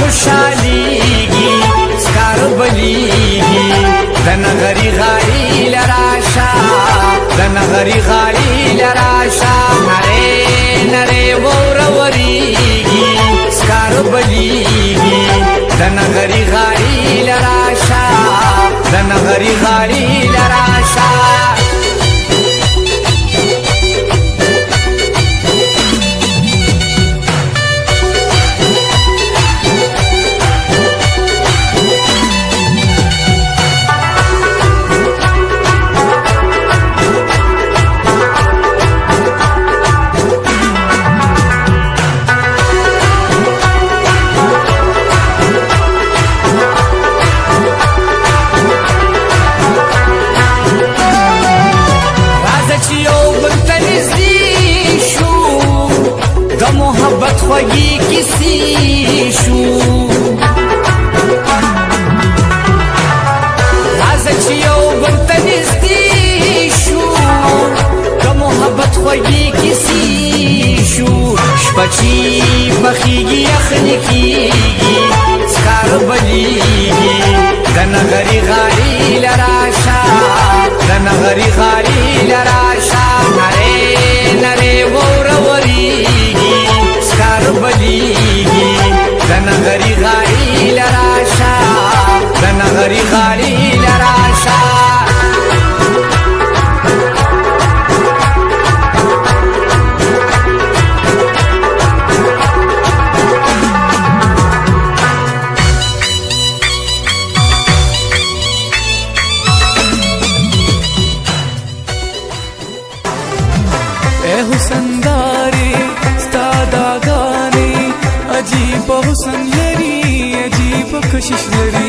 خوشحالیږي سکار بلیږي د نغري غاړي لراشه د نغري غاړي لراشه نری نری واوره وریږي سکار بلیږي د نغري غاړي لراشه د نغري غاړي لراشه محبت خوږی کسی شو راځه چې یو بل ته نږدې شو د محبت خوږی کسی شو شپه چې پخیږي یخني کیږي سکار بلیږي د نغري غاړي لراشه د نغري غاړي لراشه نری نری واوره وریږي سکار بلیږي د نغري غاړي لراشه د نغري غاړي لراشه اے حسنداري ستا دا غاني عجیب حسن لري عجیب کشش لري